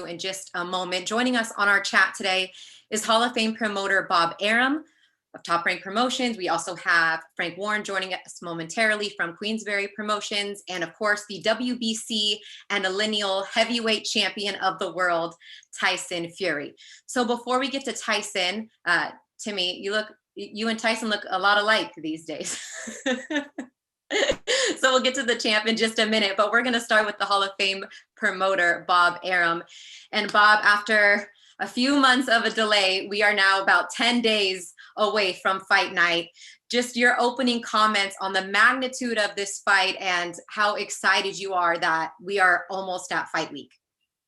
in just a moment. Joining us on our chat today is Hall of Fame promoter Bob Arum of Top Rank Promotions. We also have Frank Warren joining us momentarily from Queensberry Promotions, and of course the WBC and a lineal heavyweight champion of the world, Tyson Fury. So before we get to Tyson, Timmy, you and Tyson look a lot alike these days. So we'll get to the champ in just a minute, but we're going to start with the Hall of Fame promoter, Bob Arum. And Bob, after a few months of a delay, we are now about 10 days away from fight night. Just your opening comments on the magnitude of this fight and how excited you are that we are almost at fight week.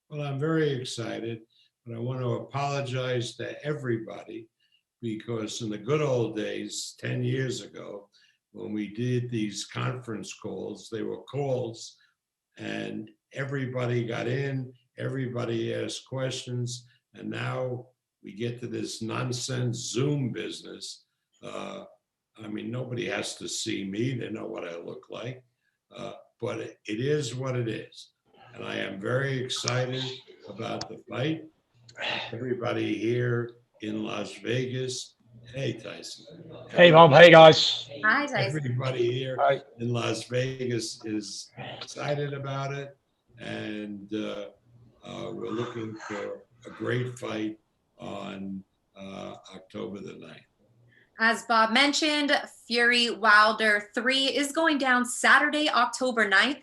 Well, I'm very excited, but I want to apologize to everybody because in the good old days, 10 years ago, when we did these conference calls, they were calls and everybody got in, everybody asked questions, and now we get to this nonsense Zoom business. I mean, nobody has to see me. They know what I look like, but it is what it is. And I am very excited about the fight. Everybody here in Las Vegas. Hey, Tyson. Hey, Bob. Hey, guys. Hi, Tyson. Everybody here Hi. in Las Vegas is excited about it. And we're looking for a great fight on October the 9th. As Bob mentioned, Fury Wilder 3 is going down Saturday, October 9th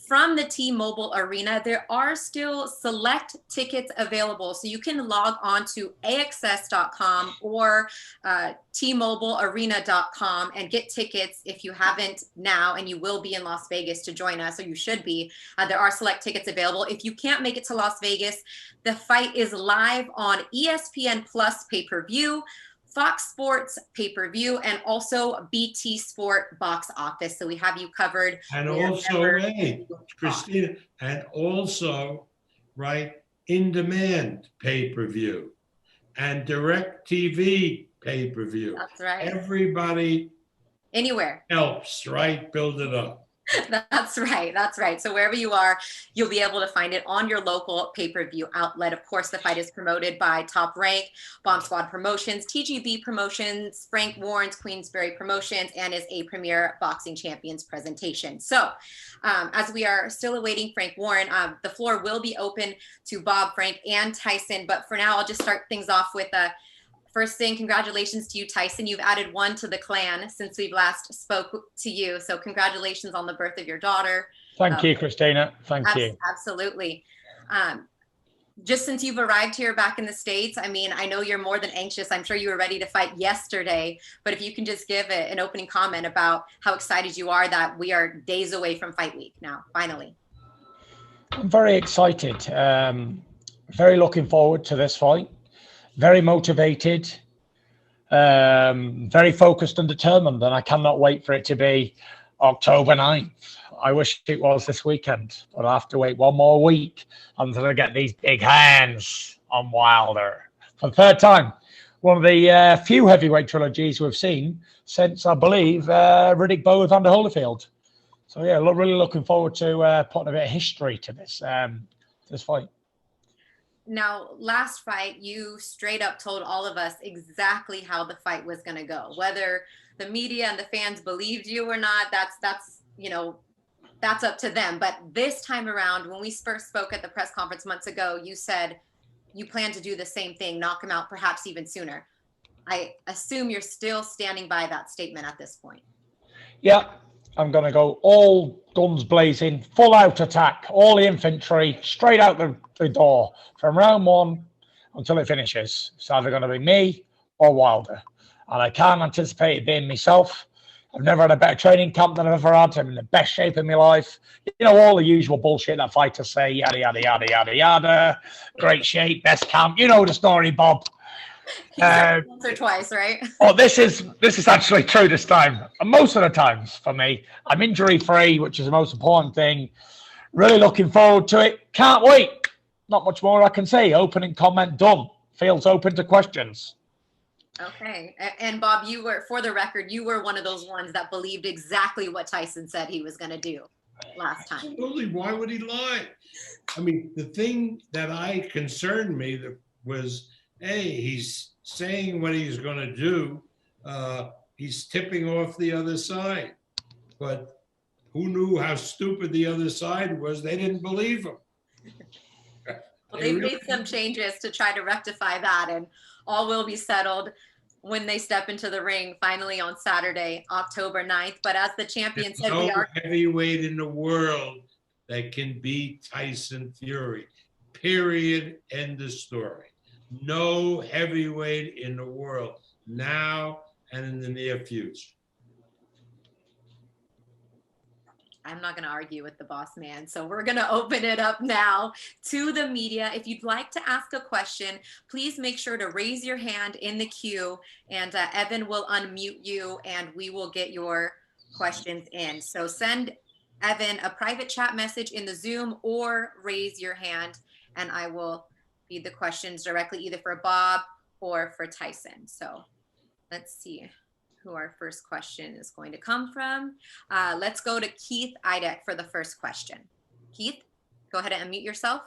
from the T-Mobile Arena. There are still select tickets available, so you can log on to AXS.com or TMobileArena.com and get tickets if you haven't now, and you will be in Las Vegas to join us, or you should be. There are select tickets available. If you can't make it to Las Vegas, the fight is live on ESPN Plus pay-per-view, Fox Sports pay-per-view, and also BT Sport box office. So we have you covered. And also, hey, Christina, and also, right, in-demand pay-per-view and direct TV pay-per-view. That's right. Everybody anywhere helps, right? Build it up. That's right. That's right. So wherever you are, you'll be able to find it on your local pay-per-view outlet. Of course, the fight is promoted by Top Rank, Bomb Squad Promotions, TGB Promotions, Frank Warren's Queensberry Promotions, and is a Premier Boxing Champions presentation. So as we are still awaiting Frank Warren, the floor will be open to Bob, Frank, and Tyson. But for now, I'll just start things off with first thing, congratulations to you, Tyson. You've added one to the clan since we've last spoke to you. So congratulations on the birth of your daughter. Thank you, Christina. Thank you. Absolutely. Just since you've arrived here back in the States, I mean, I know you're more than anxious. I'm sure you were ready to fight yesterday, but if you can just give an opening comment about how excited you are that we are days away from fight week now, finally. I'm very excited. Very looking forward to this fight. Very motivated, very focused and determined, and I cannot wait for it to be October 9th. I wish it was this weekend, but I have to wait one more week until I get these big hands on Wilder. For the third time, one of the few heavyweight trilogies we've seen since, I believe, Riddick Bowe with Vander Holyfield. So, yeah, really looking forward to putting a bit of history to this, this fight. Now, last fight, you straight up told all of us exactly how the fight was going to go. Whether the media and the fans believed you or not, that's up to them. But this time around, when we first spoke at the press conference months ago, you said you plan to do the same thing, knock him out perhaps even sooner. I assume you're still standing by that statement at this point. Yeah, I'm going to go all guns blazing, full out attack, all the infantry, straight out the door from round one until it finishes. It's either going to be me or Wilder. And I can't anticipate it being myself. I've never had a better training camp than I've ever had. I'm in the best shape in my life. You know, all the usual bullshit that fighters say, yada, yada, yada, yada, yada. Great shape, best camp. You know the story, Bob. Once or twice, right? Oh, this is actually true this time. And most of the times for me, I'm injury-free, which is the most important thing. Really looking forward to it. Can't wait. Not much more I can say. Opening comment done. Fields open to questions. Okay. And Bob, you were, for the record, you were one of those ones that believed exactly what Tyson said he was going to do. last time. Absolutely. Why would he lie? I mean, the thing that concerned me was, hey, he's saying what he's going to do. He's tipping off the other side. But who knew how stupid the other side was? They didn't believe him. Well, they've made some changes to try to rectify that, and all will be settled when they step into the ring finally on Saturday, October 9th. But as the champion said, no we are heavyweight in the world that can beat Tyson Fury. Period. End of story. No heavyweight in the world now and in the near future. I'm not going to argue with the boss man. So we're going to open it up now to the media. If you'd like to ask a question, please make sure to raise your hand in the queue, and Evan will unmute you and we will get your questions in. So send Evan a private chat message in the Zoom or raise your hand and I will feed the questions directly either for Bob or for Tyson. So let's see who our first question is going to come from. Let's go to Keith Idek for the first question. Keith, go ahead and unmute yourself.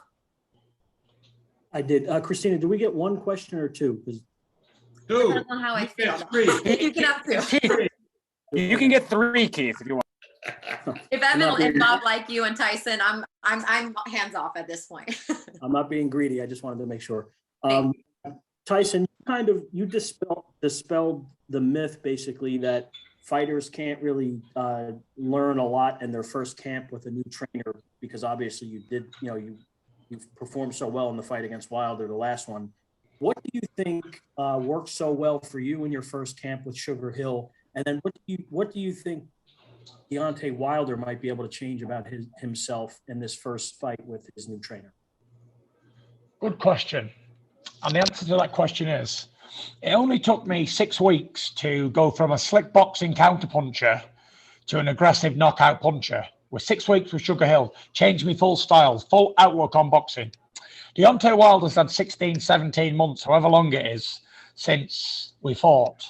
I did. Christina, do we get one question or two? Two. I don't know how I feel. Three. You can have two. Keith, you can get 3, Keith, if you want. If Evan and Bob like you and Tyson, I'm hands off at this point. I'm not being greedy. I just wanted to make sure. Tyson, you dispelled the myth basically that fighters can't really learn a lot in their first camp with a new trainer, because obviously you've performed so well in the fight against Wilder, the last one. What do you think worked so well for you in your first camp with Sugar Hill? And then what do you think Deontay Wilder might be able to change about himself in this first fight with his new trainer? Good question. And the answer to that question is, it only took me 6 weeks to go from a slick boxing counterpuncher to an aggressive knockout puncher. With 6 weeks with Sugar Hill, changed me full style, full outlook on boxing. Deontay Wilder's had 16, 17 months, however long it is, since we fought,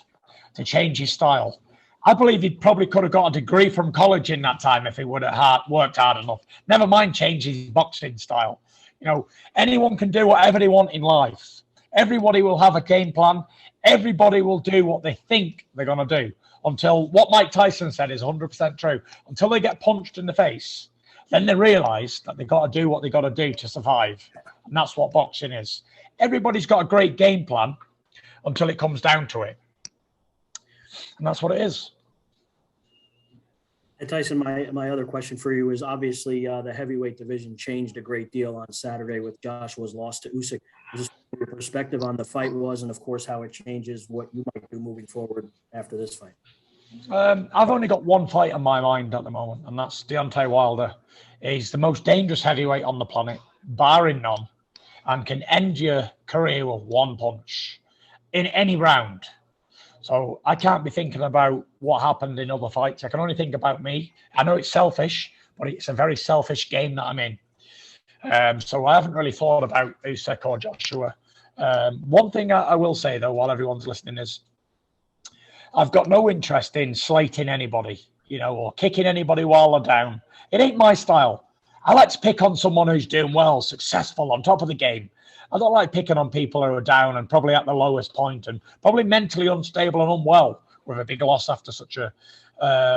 to change his style. I believe he probably could have got a degree from college in that time if he would have worked hard enough. Never mind change his boxing style. You know, anyone can do whatever they want in life. Everybody will have a game plan. Everybody will do what they think they're going to do, until what Mike Tyson said is 100% true. Until they get punched in the face, then they realize that they've got to do what they got to do to survive. And that's what boxing is. Everybody's got a great game plan until it comes down to it. And that's what it is. And Tyson, my other question for you is, obviously the heavyweight division changed a great deal on Saturday with Joshua's loss to Usyk. Just your perspective on the fight was, and of course how it changes what you might do moving forward after this fight. I've only got one fight on my mind at the moment, and that's Deontay Wilder. He's the most dangerous heavyweight on the planet, barring none, and can end your career with one punch in any round. So I can't be thinking about what happened in other fights. I can only think about me. I know it's selfish, but it's a very selfish game that I'm in. So I haven't really thought about Usyk or Joshua. One thing I will say, though, while everyone's listening, is I've got no interest in slating anybody, or kicking anybody while they're down. It ain't my style. I like to pick on someone who's doing well, successful, on top of the game. I don't like picking on people who are down and probably at the lowest point and probably mentally unstable and unwell with a big loss after such a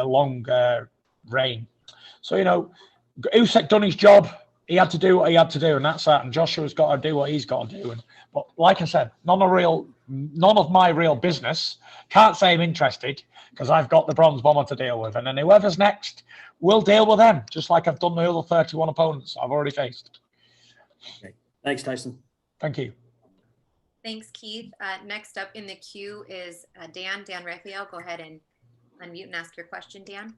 long reign. So, Usyk done his job. He had to do what he had to do, and that's that. And Joshua's got to do what he's got to do. But like I said, none of my real business. Can't say I'm interested because I've got the bronze bomber to deal with. And then whoever's next, we'll deal with them, just like I've done the other 31 opponents I've already faced. Okay. Thanks, Tyson. Thank you. Thanks, Keith. Next up in the queue is Dan Raphael. Go ahead and unmute and ask your question, Dan.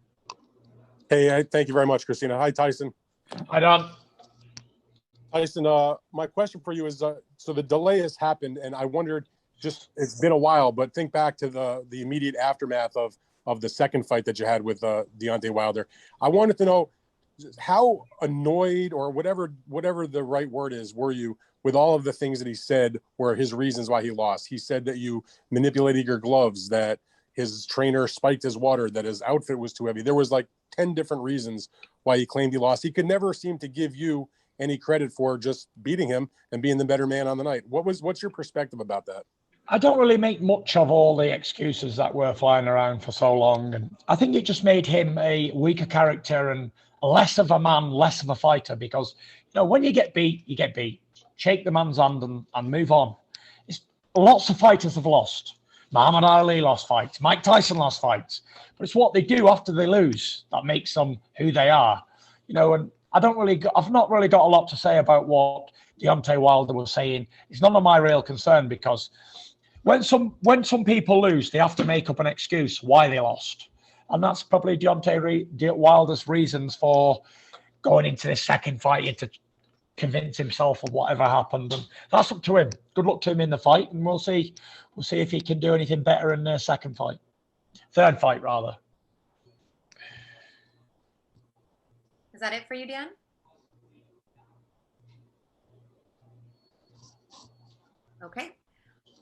Hey, thank you very much, Christina. Hi, Tyson. Hi, Don. Tyson, my question for you is, so the delay has happened, and I wondered, it's been a while, but think back to the immediate aftermath of the second fight that you had with Deontay Wilder. I wanted to know how annoyed, or whatever the right word is, were you with all of the things that he said were his reasons why he lost? He said that you manipulated your gloves, that his trainer spiked his water, that his outfit was too heavy. There was like 10 different reasons why he claimed he lost. He could never seem to give you any credit for just beating him and being the better man on the night. What's your perspective about that? I don't really make much of all the excuses that were flying around for so long. And I think it just made him a weaker character and less of a man, less of a fighter, because, you know, when you get beat, you get beat. Shake the man's hand and move on. Lots of fighters have lost. Muhammad Ali lost fights. Mike Tyson lost fights. But it's what they do after they lose that makes them who they are. You know, and I've not really got a lot to say about what Deontay Wilder was saying. It's none of my real concern, because when some people lose, they have to make up an excuse why they lost. And that's probably Deontay Wilder's reasons for going into this second fight, to convince himself of whatever happened. And that's up to him. Good luck to him in the fight, and we'll see if he can do anything better in the third fight rather. Is that it for you, Dan? Okay.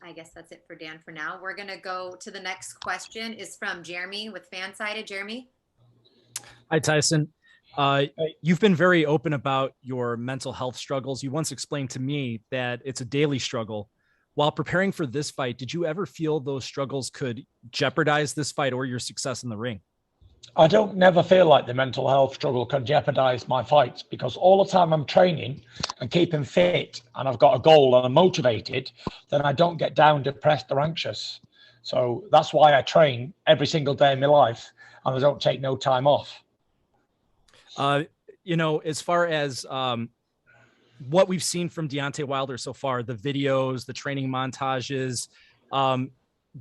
I guess that's it for Dan for now. We're going to go to the next question. Is from Jeremy with Fansided. Jeremy? Hi, Tyson. You've been very open about your mental health struggles. You once explained to me that it's a daily struggle. While preparing for this fight, did you ever feel those struggles could jeopardize this fight or your success in the ring? I don't never feel like the mental health struggle can jeopardize my fights, because all the time I'm training and keeping fit and I've got a goal and I'm motivated, then I don't get down, depressed or anxious. So that's why I train every single day in my life, and I don't take no time off. You know, as far as what we've seen from Deontay Wilder so far, the videos, the training montages,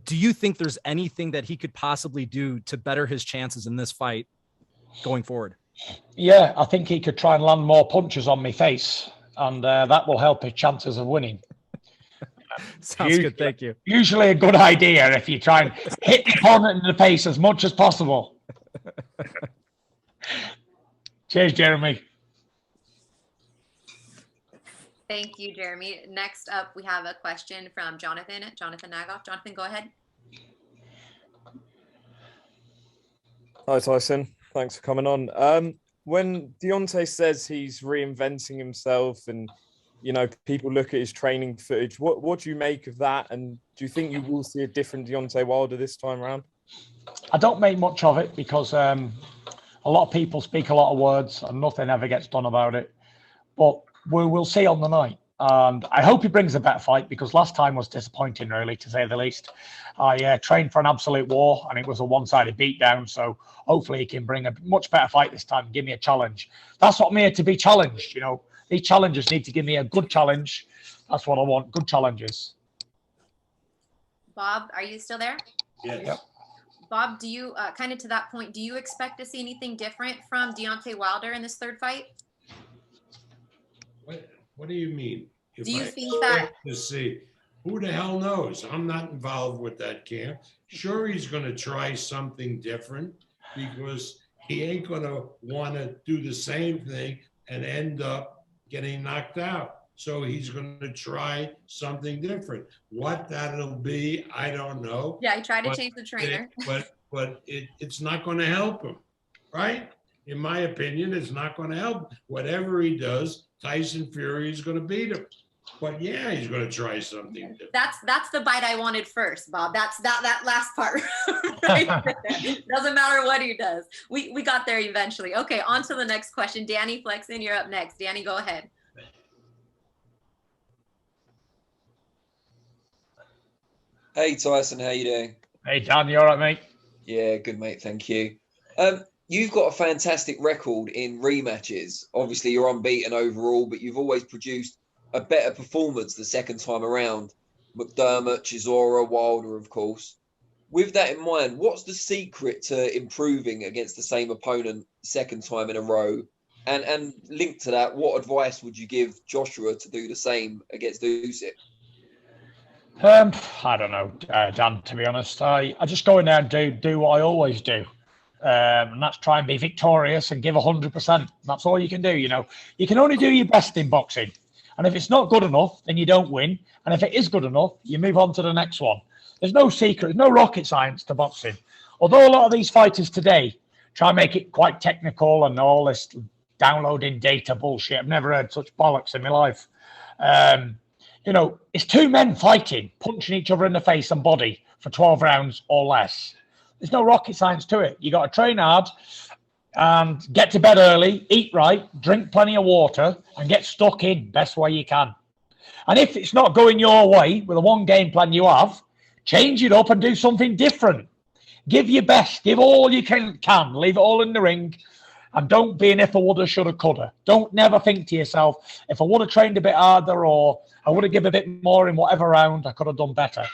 do you think there's anything that he could possibly do to better his chances in this fight going forward? Yeah, I think he could try and land more punches on my face, and that will help his chances of winning. Sounds good. Thank you. Usually a good idea if you try and hit the opponent in the face as much as possible. Cheers, Jeremy. Thank you, Jeremy. Next up, we have a question from Jonathan Nagoff. Jonathan, go ahead. Hi, Tyson. Thanks for coming on. When Deontay says he's reinventing himself and, you know, people look at his training footage, what do you make of that? And do you think you will see a different Deontay Wilder this time around? I don't make much of it, because a lot of people speak a lot of words and nothing ever gets done about it. But we'll see on the night. And I hope he brings a better fight, because last time was disappointing, really, to say the least. I trained for an absolute war, and it was a one-sided beatdown. So hopefully he can bring a much better fight this time and give me a challenge. That's what I'm here to be challenged. You know, these challengers need to give me a good challenge. That's what I want, good challenges. Bob, are you still there? Yes. Yep. Bob, do you, kind of to that point, do you expect to see anything different from Deontay Wilder in this third fight? What do you mean? Do you think that? To see, who the hell knows? I'm not involved with that camp. Sure, he's going to try something different, because he ain't going to want to do the same thing and end up getting knocked out. So he's going to try something different. What that'll be, I don't know. Yeah, he tried to change the trainer. But it's not going to help him, right? In my opinion, it's not going to help. Whatever he does, Tyson Fury is going to beat him. But yeah, he's going to try something different. That's the bite I wanted first, Bob. That's that last part. Right there. Doesn't matter what he does. We got there eventually. Okay, on to the next question. Danny Flexen, you're up next. Danny, go ahead. Hey Tyson, how you doing? Hey, Dan, you all right, mate? Yeah, good mate, thank you. You've got a fantastic record in rematches. Obviously, you're unbeaten overall, but you've always produced a better performance the second time around. McDermott, Chisora, Wilder, of course. With that in mind, what's the secret to improving against the same opponent second time in a row? And linked to that, what advice would you give Joshua to do the same against Usyk? I don't know, Dan, to be honest. I just go in there and do what I always do. And that's try and be victorious and give 100%. That's all you can do, you know. You can only do your best in boxing. And if it's not good enough, then you don't win. And if it is good enough, you move on to the next one. There's no secret, there's no rocket science to boxing. Although a lot of these fighters today try and make it quite technical and all this downloading data bullshit. I've never heard such bollocks in my life. You know, it's two men fighting, punching each other in the face and body for 12 rounds or less. There's no rocket science to it. You got to train hard and get to bed early, eat right, drink plenty of water, and get stuck in best way you can. And if it's not going your way with the one game plan you have, change it up and do something different. Give your best, give all you can, leave it all in the ring, and don't be an if I woulda, shoulda, coulda. Don't never think to yourself, if I would have trained a bit harder or I would have given a bit more in whatever round, I could have done better.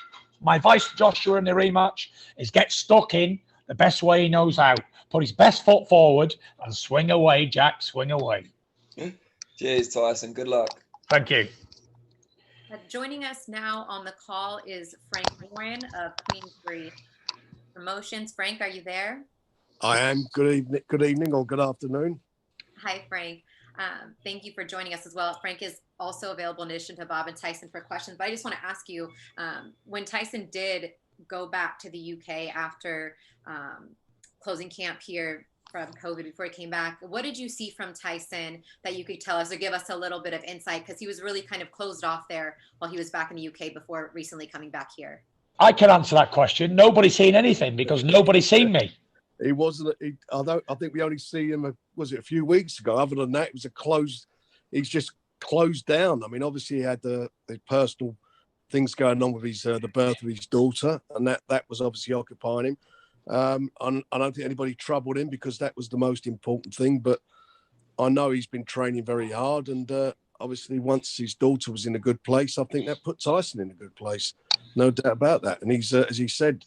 My advice to Joshua in the rematch is get stuck in the best way he knows how. Put his best foot forward and swing away, Jack, swing away. Cheers, Tyson. Good luck. Thank you. Joining us now on the call is Frank Warren of Queensbury Promotions. Frank, are you there? I am. Good evening or good afternoon. Hi, Frank. Thank you for joining us as well. Frank is also available in addition to Bob and Tyson for questions. But I just want to ask you, when Tyson did go back to the UK after closing camp here from COVID before he came back, what did you see from Tyson that you could tell us or give us a little bit of insight? Because he was really kind of closed off there while he was back in the UK before recently coming back here. I can answer that question. Nobody's seen anything because nobody's seen me. He wasn't. I think we only see him. Was it a few weeks ago? Other than that, it was a closed. He's just closed down. I mean, obviously he had the personal things going on with his the birth of his daughter, and that was obviously occupying him. And I don't think anybody troubled him because that was the most important thing. But I know he's been training very hard, and obviously once his daughter was in a good place, I think that put Tyson in a good place. No doubt about that. And he's as he said.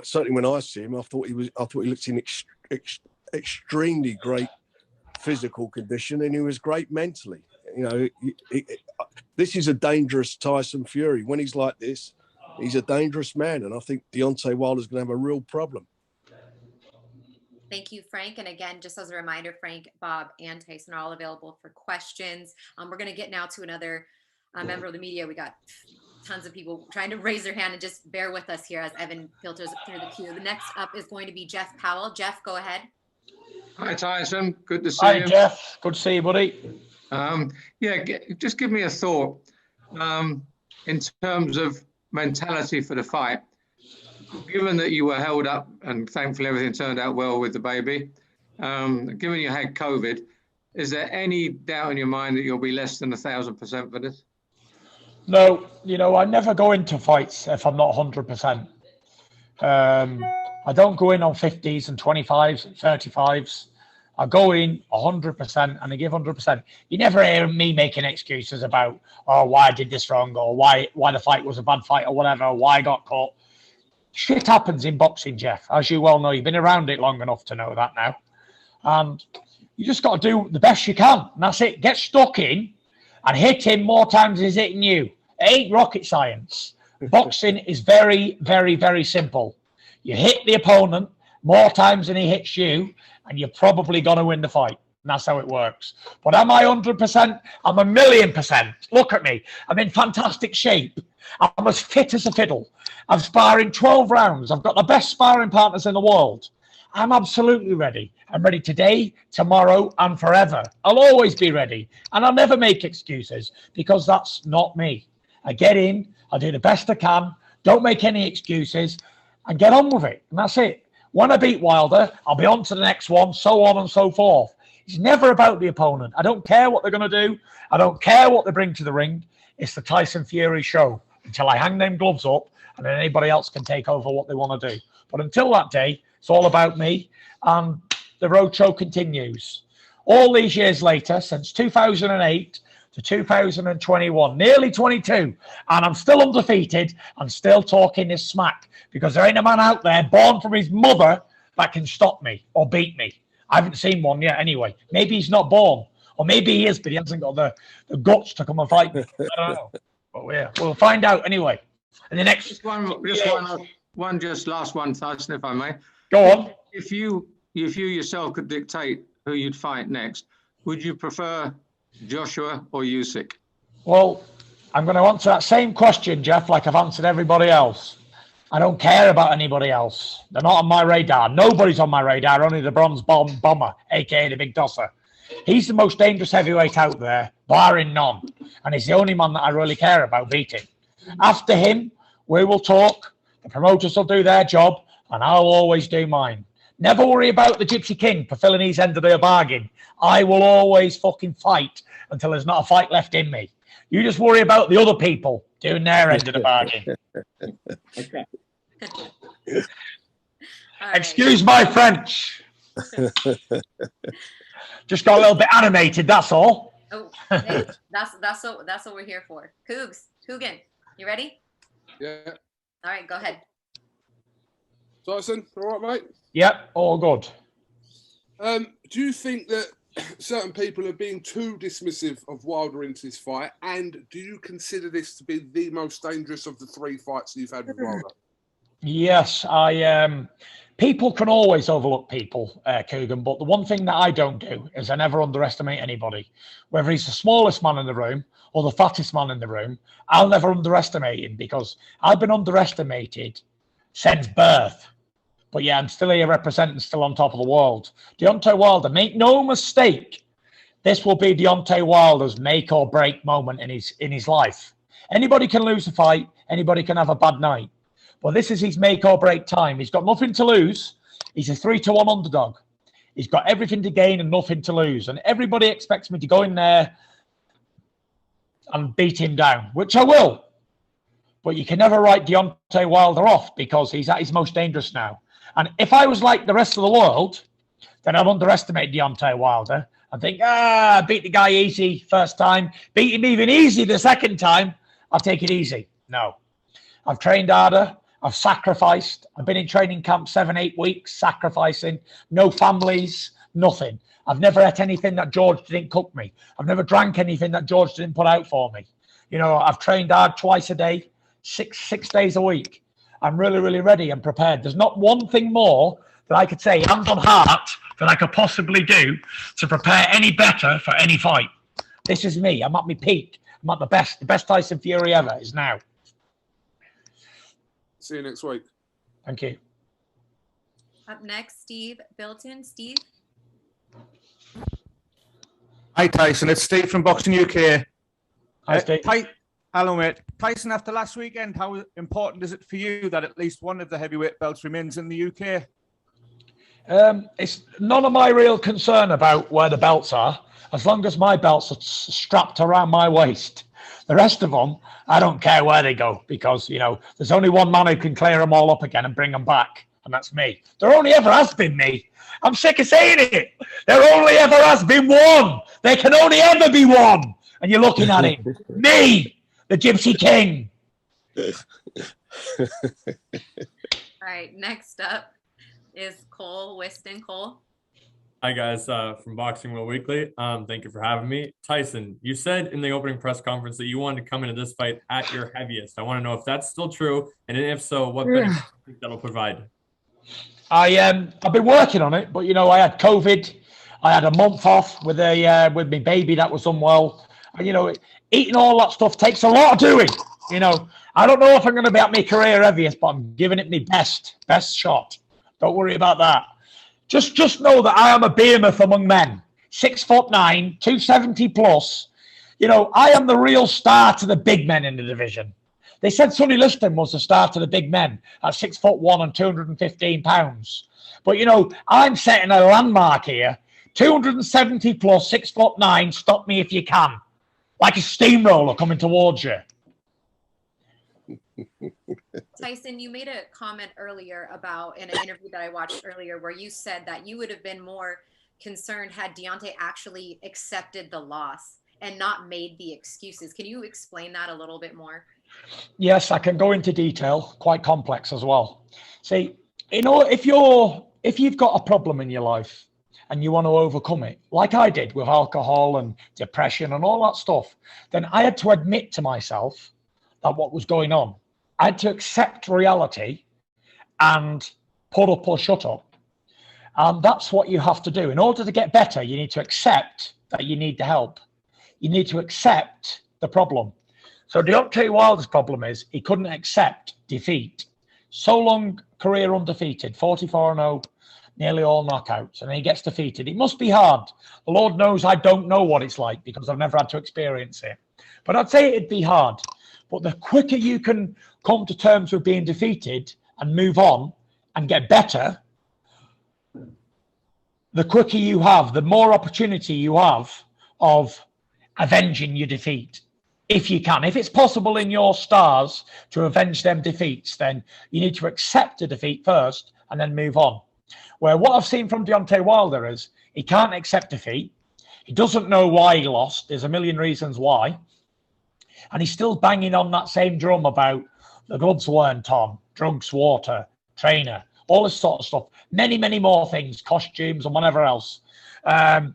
Certainly, when I see him, I thought he looked in extremely great physical condition, and he was great mentally. You know, this is a dangerous Tyson Fury. When he's like this, he's a dangerous man, and I think Deontay Wilder's going to have a real problem. Thank you, Frank. And again, just as a reminder, Frank, Bob, and Tyson are all available for questions. We're going to get now to another member of the media. We got tons of people trying to raise their hand, and just bear with us here as Evan filters through the queue. The next up is going to be Jeff Powell. Jeff, go ahead. Hi, Tyson. Good to see you. Hi, Jeff. Good to see you, buddy. Just give me a thought in terms of mentality for the fight. Given that you were held up and thankfully everything turned out well with the baby, given you had COVID, is there any doubt in your mind that you'll be less than 1,000% for this? No, you know, I never go into fights if I'm not 100%. I don't go in on 50s and 25s and 35s. I go in 100% and I give 100%. You never hear me making excuses about, oh, why I did this wrong, or why the fight was a bad fight, or whatever, why I got caught. Shit happens in boxing, Jeff. As you well know, you've been around it long enough to know that now. And you just got to do the best you can. And that's it. Get stuck in and hit him more times than he's hitting you. It ain't rocket science. Boxing is very, very, very simple. You hit the opponent more times than he hits you, and you're probably going to win the fight. And that's how it works. But am I 100%? I'm 1,000,000%. Look at me. I'm in fantastic shape. I'm as fit as a fiddle. I'm sparring 12 rounds. I've got the best sparring partners in the world. I'm absolutely ready. I'm ready today, tomorrow, and forever. I'll always be ready. And I'll never make excuses because that's not me. I get in, I do the best I can, don't make any excuses, and get on with it. And that's it. When I beat Wilder, I'll be on to the next one, so on and so forth. It's never about the opponent. I don't care what they're going to do. I don't care what they bring to the ring. It's the Tyson Fury show until I hang them gloves up, and then anybody else can take over what they want to do. But until that day, it's all about me, and the roadshow continues. All these years later, since 2008 to 2021, nearly 22, and I'm still undefeated and still talking this smack because there ain't a man out there born from his mother that can stop me or beat me. I haven't seen one yet anyway. Maybe he's not born, or maybe he is, but he hasn't got the guts to come and fight me. I don't know. But yeah, we'll find out anyway. And the next... Just last one, Tyson, if I may. Go on. If you yourself could dictate who you'd fight next, would you prefer Joshua or Usyk? Well, I'm going to answer that same question, Jeff, like I've answered everybody else. I don't care about anybody else. They're not on my radar. Nobody's on my radar, only the Bronze Bomber, aka the Big Dosser. He's the most dangerous heavyweight out there, barring none. And he's the only man that I really care about beating. After him, we will talk. The promoters will do their job, and I'll always do mine. Never worry about the Gypsy King fulfilling his end of the bargain. I will always fucking fight until there's not a fight left in me. You just worry about the other people doing their end of the bargain. Okay. All right. Excuse my French. Just got a little bit animated, that's all. Oh, hey, that's what we're here for. Coogan, you ready? Yeah. All right, go ahead. Tyson, all right, mate? Yep, all good. Do you think that certain people are being too dismissive of Wilder into this fight? And do you consider this to be the most dangerous of the 3 fights you've had with Wilder? Yes, people can always overlook people, Coogan, but the one thing that I don't do is I never underestimate anybody. Whether he's the smallest man in the room or the fattest man in the room, I'll never underestimate him because I've been underestimated since birth. But yeah, I'm still here representing, still on top of the world. Deontay Wilder, make no mistake, this will be Deontay Wilder's make or break moment in his life. Anybody can lose a fight, anybody can have a bad night. But this is his make or break time. He's got nothing to lose. He's a 3-1 underdog. He's got everything to gain and nothing to lose. And everybody expects me to go in there and beat him down, which I will. But you can never write Deontay Wilder off because he's at his most dangerous now. And if I was like the rest of the world, then I'd underestimate Deontay Wilder and think, beat the guy easy first time, beat him even easy the second time, I'll take it easy. No. I've trained harder. I've sacrificed. I've been in training camp 7-8 weeks, sacrificing. No families, nothing. I've never ate anything that George didn't cook me. I've never drank anything that George didn't put out for me. You know, I've trained hard twice a day, six days a week. I'm really, really ready and prepared. There's not one thing more that I could say, hand on heart, that I could possibly do to prepare any better for any fight. This is me. I'm at my peak. I'm at the best. The best Tyson Fury ever is now. See you next week. Thank you. Up next, Steve Bilton. Steve. Hi, Tyson. It's Steve from Boxing UK. Hi, Steve. Hello, mate. Tyson, after last weekend, how important is it for you that at least one of the heavyweight belts remains in the UK? It's none of my real concern about where the belts are, as long as my belts are strapped around my waist. The rest of them, I don't care where they go because, you know, there's only one man who can clear them all up again and bring them back, and that's me. There only ever has been me. I'm sick of saying it. There only ever has been one. There can only ever be one. And you're looking at him. Me, the Gypsy King. All right, next up is Cole Whiston. Cole. Hi guys, from Boxing World Weekly. Thank you for having me. Tyson, you said in the opening press conference that you wanted to come into this fight at your heaviest. I want to know if that's still true, and if so, what benefits do you think that'll provide? I've been working on it, but you know, I had COVID. I had a month off with my baby that was unwell, and you know, eating all that stuff takes a lot of doing. You know, I don't know if I'm going to be at my career heaviest, but I'm giving it my best shot. Don't worry about that. Just know that I am a behemoth among men. 6'9", 270 plus. You know, I am the real star to the big men in the division. They said Sonny Liston was the star to the big men at 6'1" and 215 pounds. But you know, I'm setting a landmark here. 270 plus, 6'9". Stop me if you can, like a steamroller coming towards you. Tyson, you made a comment earlier about in an interview that I watched earlier where you said that you would have been more concerned had Deontay actually accepted the loss and not made the excuses. Can you explain that a little bit more? Yes, I can go into detail, quite complex as well. See, you know, if you've got a problem in your life and you want to overcome it, like I did with alcohol and depression and all that stuff, then I had to admit to myself that what was going on. I had to accept reality and put up or shut up. And that's what you have to do. In order to get better, you need to accept that you need the help. You need to accept the problem. So Deontay Wilder's problem is he couldn't accept defeat. So long career undefeated, 44-0, nearly all knockouts, and he gets defeated. It must be hard. The Lord knows I don't know what it's like because I've never had to experience it. But I'd say it'd be hard. But the quicker you can come to terms with being defeated and move on and get better, the quicker you have, the more opportunity you have of avenging your defeat. If you can. If it's possible in your stars to avenge them defeats, then you need to accept a defeat first and then move on. Where what I've seen from Deontay Wilder is he can't accept defeat. He doesn't know why he lost. There's a million reasons why. And he's still banging on that same drum about the gloves weren't on, drugs, water, trainer, all this sort of stuff. Many, many more things, costumes and whatever else. And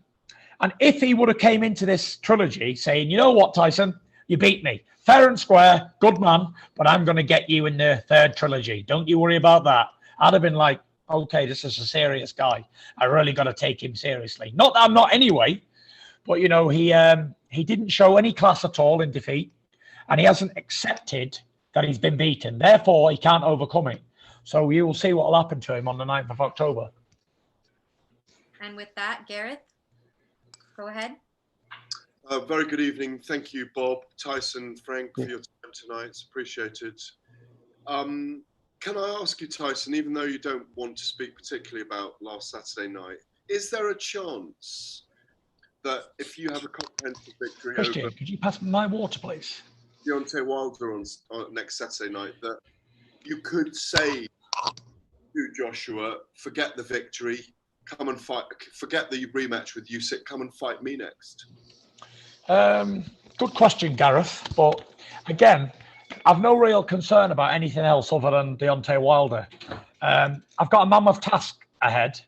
if he would have came into this trilogy saying, you know what, Tyson, you beat me. Fair and square, good man, but I'm going to get you in the third trilogy. Don't you worry about that. I'd have been like, okay, this is a serious guy. I really got to take him seriously. Not that I'm not anyway, but, you know, he didn't show any class at all in defeat, and he hasn't accepted that he's been beaten. Therefore, he can't overcome it. So you will see what will happen to him on the 9th of October. And with that, Gareth, go ahead. Very good evening. Thank you, Bob, Tyson, Frank, for your time tonight. It's appreciated. Can I ask you, Tyson, even though you don't want to speak particularly about last Saturday night, is there a chance that if you have a comprehensive victory Christian, over could you pass me my water, please? Deontay Wilder on next Saturday night, that you could say to Joshua, forget the victory, come and fight, forget the rematch with Usyk, come and fight me next? Good question, Gareth. But again, I've no real concern about anything else other than Deontay Wilder. I've got a mammoth task ahead.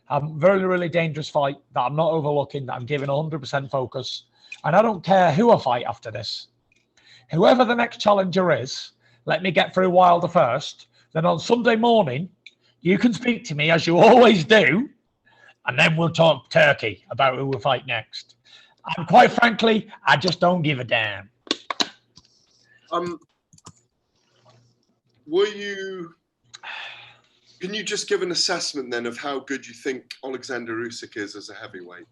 A very, really dangerous fight that I'm not overlooking, that I'm giving 100% focus. And I don't care who I fight after this. Whoever the next challenger is, let me get through Wilder first. Then on Sunday morning, you can speak to me as you always do. And then we'll talk turkey about who we'll fight next. And quite frankly, I just don't give a damn. Can you just give an assessment then of how good you think Alexander Usyk is as a heavyweight?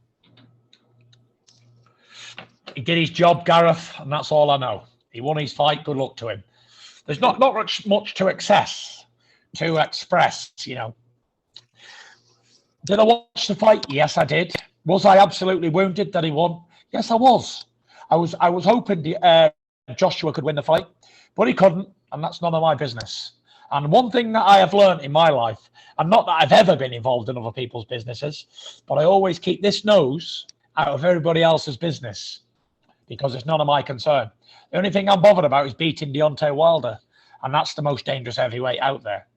He did his job, Gareth, and that's all I know. He won his fight. Good luck to him. There's not much to express, you know. Did I watch the fight? Yes, I did. Was I absolutely wounded that he won? Yes, I was. I was hoping Joshua could win the fight, but he couldn't, and that's none of my business. And one thing that I have learned in my life, and not that I've ever been involved in other people's businesses, but I always keep this nose out of everybody else's business because it's none of my concern. The only thing I'm bothered about is beating Deontay Wilder, and that's the most dangerous heavyweight out there.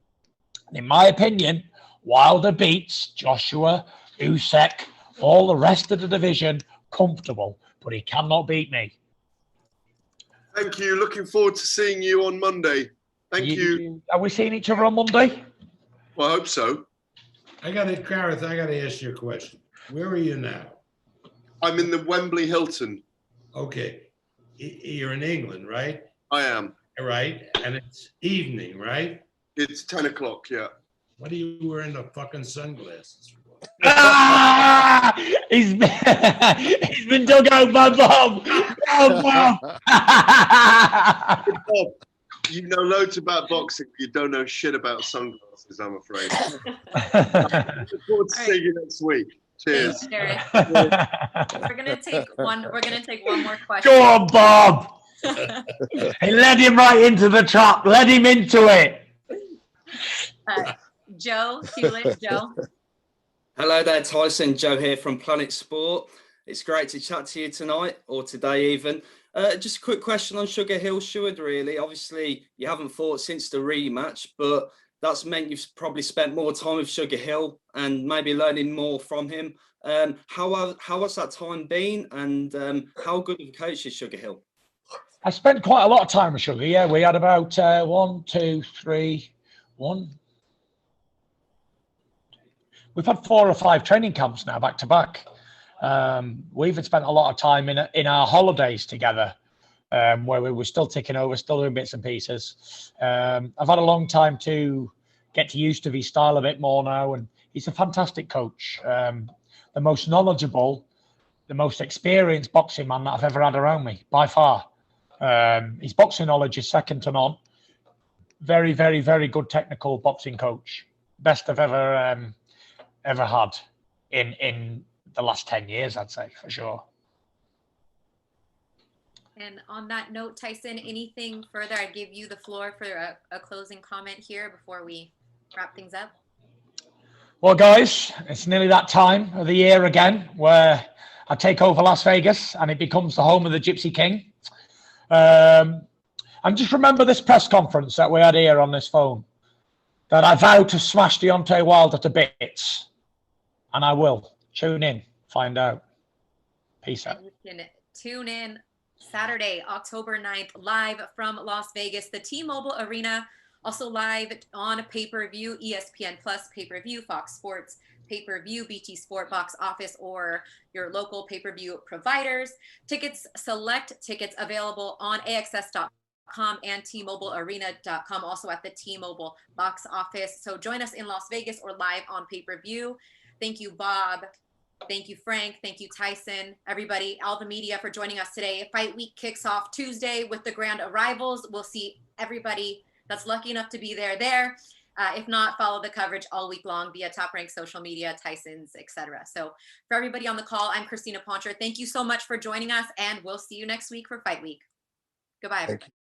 And in my opinion, Wilder beats Joshua, Usyk, all the rest of the division comfortable, but he cannot beat me. Thank you. Looking forward to seeing you on Monday. Thank you. Are we seeing each other on Monday? Well, I hope so. Gareth, I got to ask you a question. Where are you now? I'm in the Wembley Hilton. Okay. You're in England, right? I am. Right. And it's evening, right? It's 10 o'clock, yeah. What are you wearing the fucking sunglasses for? He's been dug out by Bob. Oh, Bob. Bob, you know loads about boxing. You don't know shit about sunglasses, I'm afraid. Look forward to seeing you next week. Cheers. Thanks, we're gonna take one more question. Go on, Bob. He led him right into the trap. Led him into it. Joe Hewlett, Joe. Hello there, Tyson. Joe here from Planet Sport. It's great to chat to you tonight, or today even. Just a quick question on Sugar Hill Stewart, really. Obviously, you haven't fought since the rematch, but that's meant you've probably spent more time with Sugar Hill and maybe learning more from him. How has that time been, and how good of a coach is Sugar Hill? I spent quite a lot of time with Sugar. Yeah, we had about 1. We've had 4 or 5 training camps now, back to back. We've spent a lot of time in our holidays together. where we were still ticking over, still doing bits and pieces. I've had a long time to get used to his style a bit more now, and he's a fantastic coach. The most knowledgeable, the most experienced boxing man that I've ever had around me, by far. His boxing knowledge is second to none. Very, very, very good technical boxing coach. Best I've ever had in the last 10 years, I'd say, for sure. And on that note, Tyson, anything further? I give you the floor for a closing comment here before we wrap things up. Well, guys, it's nearly that time of the year again where I take over Las Vegas and it becomes the home of the Gypsy King. And just remember this press conference that we had here on this phone, that I vow to smash Deontay Wilder to bits. And I will. Tune in, find out. Peace out. You can tune in Saturday, October 9th, live from Las Vegas, the T-Mobile Arena. Also live on pay-per-view, ESPN Plus pay-per-view, Fox Sports pay-per-view, BT Sport, Box Office, or your local pay-per-view providers. Tickets, select tickets available on AXS.com and T-MobileArena.com, also at the T-Mobile Box Office. So join us in Las Vegas or live on pay-per-view. Thank you, Bob. Thank you, Frank. Thank you, Tyson. Everybody, all the media for joining us today. Fight Week kicks off Tuesday with the grand arrivals. We'll see everybody that's lucky enough to be there. If not, follow the coverage all week long via Top Rank social media, Tyson's, etc. So for everybody on the call, I'm Christina Poncher. Thank you so much for joining us, and we'll see you next week for Fight Week. Goodbye, everybody.